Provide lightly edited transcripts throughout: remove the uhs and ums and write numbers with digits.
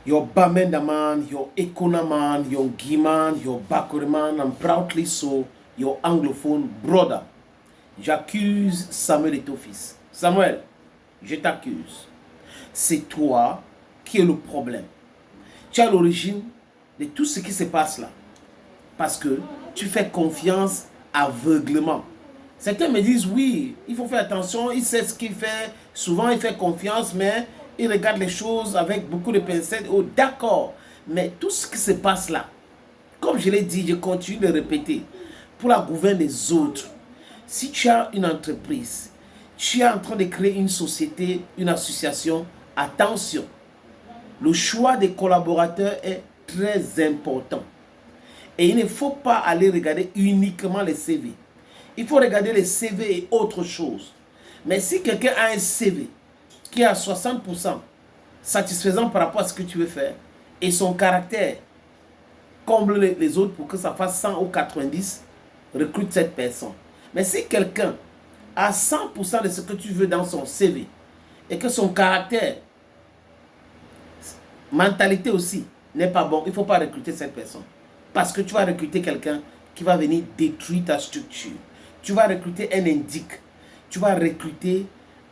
your Bamenda man, your Ekona man, your Guiman, your Bakure man, and proudly so, your anglophone brother. J'accuse Samuel et ton fils. Samuel, je t'accuse. C'est toi qui es le problème. Tu es à l'origine de tout ce qui se passe là. Parce que tu fais confiance aveuglement. Certains me disent, oui, il faut faire attention, il sait ce qu'il fait. Souvent, il fait confiance, mais il regarde les choses avec beaucoup de pincettes. Oh, d'accord. Mais tout ce qui se passe là, comme je l'ai dit, je continue de répéter, pour la gouverne des autres, si tu as une entreprise, tu es en train de créer une société, une association, attention, le choix des collaborateurs est très important. Et il ne faut pas aller regarder uniquement les CV. Il faut regarder les CV et autre chose. Mais si quelqu'un a un CV qui est à 60% satisfaisant par rapport à ce que tu veux faire, et son caractère comble les autres pour que ça fasse 100 ou 90, recrute cette personne. Mais si quelqu'un a 100% de ce que tu veux dans son CV, et que son caractère, mentalité aussi, n'est pas bon, il ne faut pas recruter cette personne. Parce que tu vas recruter quelqu'un qui va venir détruire ta structure. Tu vas recruter un indique. Tu vas recruter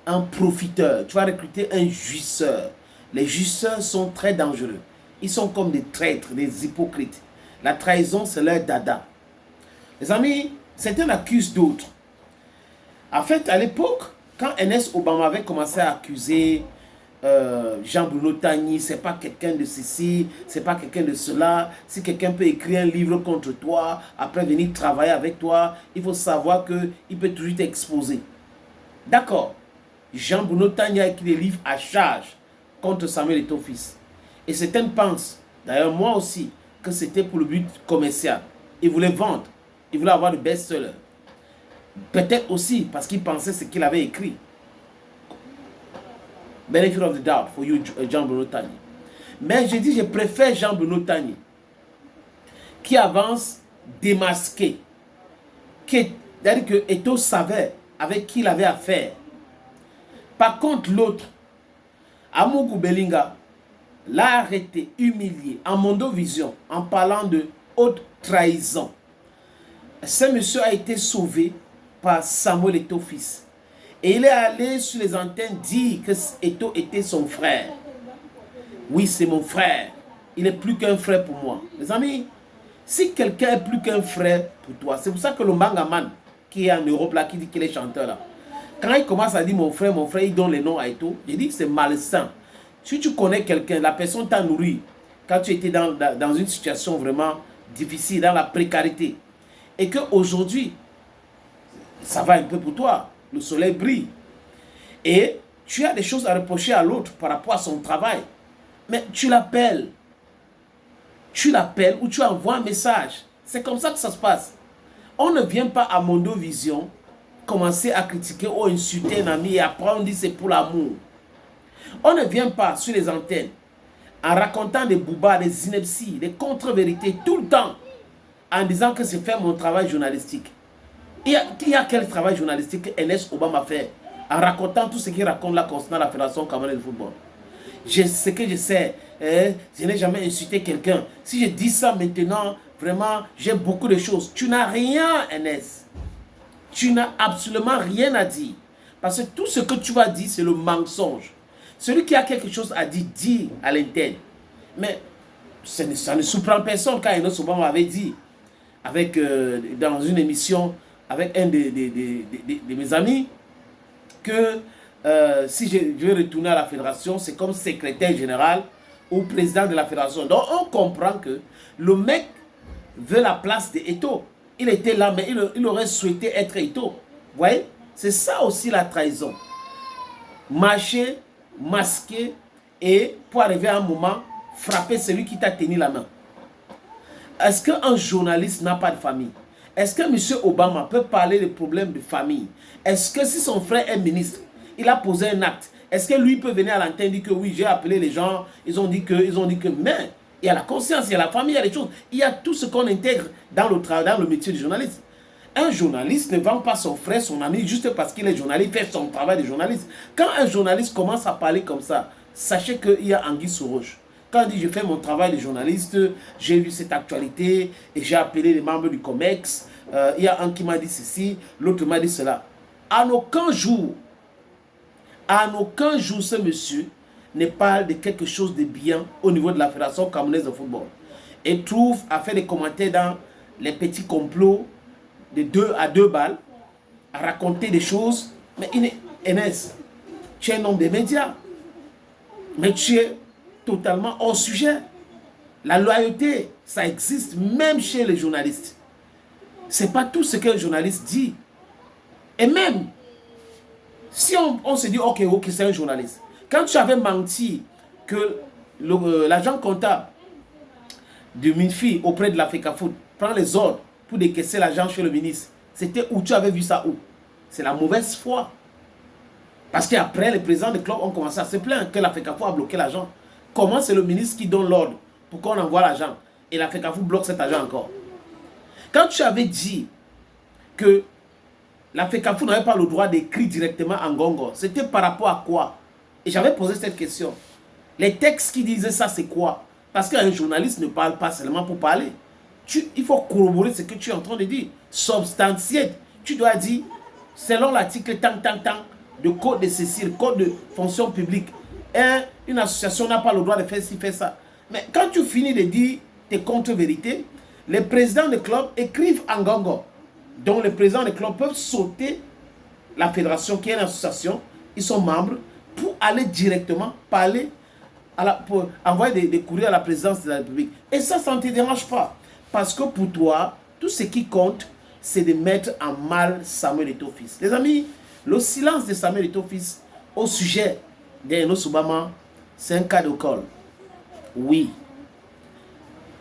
un profiteur. Tu vas recruter un jouisseur. Les jouisseurs sont très dangereux. Ils sont comme des traîtres, des hypocrites. La trahison, c'est leur dada. Les amis, certains accusent d'autres. En fait, à l'époque, quand Ernest Obama avait commencé à accuser Jean-Bruno Tagny, c'est pas quelqu'un de ceci, c'est pas quelqu'un de cela. Si quelqu'un peut écrire un livre contre toi, après venir travailler avec toi, il faut savoir qu'il peut toujours t'exposer. D'accord. Jean-Bruno Tagny a écrit des livres à charge contre Samuel et ton fils. Et certains pensent, d'ailleurs moi aussi, que c'était pour le but commercial. Il voulait vendre, il voulait avoir le best-seller. Peut-être aussi parce qu'il pensait ce qu'il avait écrit. Benefit of the doubt for you, Jean-Bruno Tagny. Mais je dis, je préfère Jean-Bruno Tagny, qui avance démasqué, c'est-à-dire que Eto'o savait avec qui il avait affaire. Par contre, l'autre, Amougou Belinga, l'a arrêté, humilié, en mondovision, en parlant de haute trahison. Ce monsieur a été sauvé par Samuel Eto'o fils. Et il est allé sur les antennes dire que Eto'o était son frère. Oui, c'est mon frère. Il n'est plus qu'un frère pour moi. Les amis, si quelqu'un est plus qu'un frère pour toi, c'est pour ça que le Mangaman, qui est en Europe, là, qui dit qu'il est chanteur, là, quand il commence à dire mon frère, il donne les noms à Eto'o, je dis que c'est malsain. Si tu connais quelqu'un, la personne t'a nourri, quand tu étais dans une situation vraiment difficile, dans la précarité, et qu'aujourd'hui, ça va un peu pour toi, le soleil brille, et tu as des choses à reprocher à l'autre par rapport à son travail, mais tu l'appelles ou tu envoies un message. C'est comme ça que ça se passe. On ne vient pas à Mondovision commencer à critiquer ou insulter un ami et après on dit c'est pour l'amour. On ne vient pas sur les antennes en racontant des boubas, des inepties, des contre-vérités tout le temps en disant que c'est faire mon travail journalistique. Il y a quel travail journalistique que Ernest Obama fait en racontant tout ce qu'il raconte là concernant la Fédération camerounaise de football? Ce que je sais, je n'ai jamais insulté quelqu'un. Si je dis ça maintenant, vraiment, j'ai beaucoup de choses. Tu n'as rien, Ernest. Tu n'as absolument rien à dire. Parce que tout ce que tu vas dire, c'est le mensonge. Celui qui a quelque chose à dire, dit à l'interne. Mais ça ne surprend personne quand Ernest Obama avait dit, dans une émission, avec un de mes amis, que si je veux retourner à la fédération, c'est comme secrétaire général ou président de la fédération. Donc on comprend que le mec veut la place de Eto'o. Il était là, mais il aurait souhaité être Eto'o. Vous voyez? C'est ça aussi la trahison. Marcher, masquer et pour arriver à un moment, frapper celui qui t'a tenu la main. Est-ce qu'un journaliste n'a pas de famille? Est-ce que M. Obama peut parler des problèmes de famille? Est-ce que si son frère est ministre, il a posé un acte, est-ce que lui peut venir à l'antenne et dire que oui, j'ai appelé les gens, ils ont dit que, mais il y a la conscience, il y a la famille, il y a des choses. Il y a tout ce qu'on intègre dans le travail, dans le métier de journaliste. Un journaliste ne vend pas son frère, son ami, juste parce qu'il est journaliste, il fait son travail de journaliste. Quand un journaliste commence à parler comme ça, sachez qu'il y a anguille sous roche. Quand il dit je fais mon travail de journaliste, j'ai vu cette actualité et j'ai appelé les membres du COMEX. Il y a un qui m'a dit ceci, l'autre m'a dit cela. À aucun jour, ce monsieur ne parle de quelque chose de bien au niveau de la Fédération camerounaise de football. Et trouve à faire des commentaires dans les petits complots de 2 à 2 balles, à raconter des choses. Mais Enes, tu es un homme des médias. Mais tu es totalement hors sujet. La loyauté, ça existe même chez les journalistes. Ce n'est pas tout ce qu'un journaliste dit. Et même, si on se dit, ok, c'est un journaliste. Quand tu avais menti que l'agent comptable de Minfi auprès de l'Africa Foot prend les ordres pour décaisser l'argent chez le ministre, c'était où? Tu avais vu ça où? C'est la mauvaise foi. Parce qu'après, les présidents des clubs ont commencé à se plaindre que l'Africa Foot a bloqué l'argent. Comment c'est le ministre qui donne l'ordre pour qu'on envoie l'argent et l'Africa Foot bloque cet argent encore? Quand tu avais dit que l'Africa Foot n'avait pas le droit d'écrire directement en Ngongo, c'était par rapport à quoi? Et j'avais posé cette question. Les textes qui disaient ça, c'est quoi? Parce qu'un journaliste ne parle pas seulement pour parler. Il faut corroborer ce que tu es en train de dire. Substantier. Tu dois dire, selon l'article tant, de code de ceci, code de fonction publique, une association n'a pas le droit de faire ci, faire ça. Mais quand tu finis de dire tes contre-vérités, les présidents des clubs écrivent en Ngongo. Donc les présidents des clubs peuvent sauter la fédération qui est une association, ils sont membres, pour aller directement parler, pour envoyer des courriers à la présidence de la République. Et ça ne te dérange pas. Parce que pour toi, tout ce qui compte, c'est de mettre en mal Samuel Eto'o-Fils. Les amis, le silence de Samuel Eto'o-Fils au sujet d'Enos Obama, c'est un cas de col. Oui.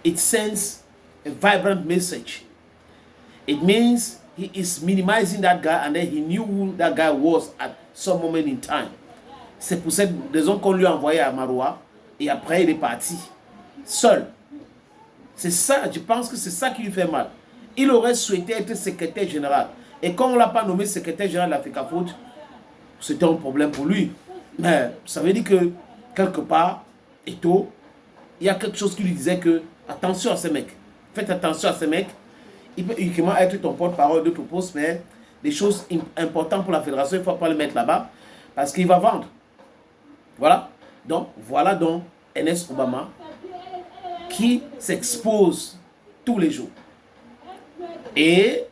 It sends a vibrant message. It means he is minimizing that guy and then he knew who that guy was at some moment in time. C'est pour cette raison qu'on lui a envoyé à Maroua et après il est parti. Seul. C'est ça, je pense que c'est ça qui lui fait mal. Il aurait souhaité être secrétaire général. Et comme on ne l'a pas nommé secrétaire général de l'Africa Foot, c'était un problème pour lui. Mais ça veut dire que, quelque part, Eto'o, il y a quelque chose qui lui disait que, attention à ces mecs. Faites attention à ces mecs. Il peut uniquement être ton porte-parole de ton poste, mais des choses importantes pour la fédération, il ne faut pas le mettre là-bas, parce qu'il va vendre. Voilà. Donc, voilà donc Enes Obama qui s'expose tous les jours. Et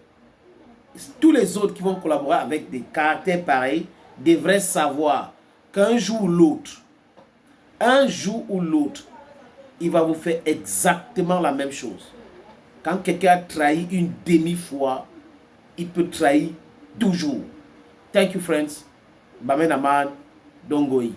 tous les autres qui vont collaborer avec des caractères pareils devraient savoir qu'un jour ou l'autre, il va vous faire exactement la même chose. Quand quelqu'un a trahi une demi-fois, il peut trahir toujours. Thank you, friends. Bamen Aman, Dongoyi.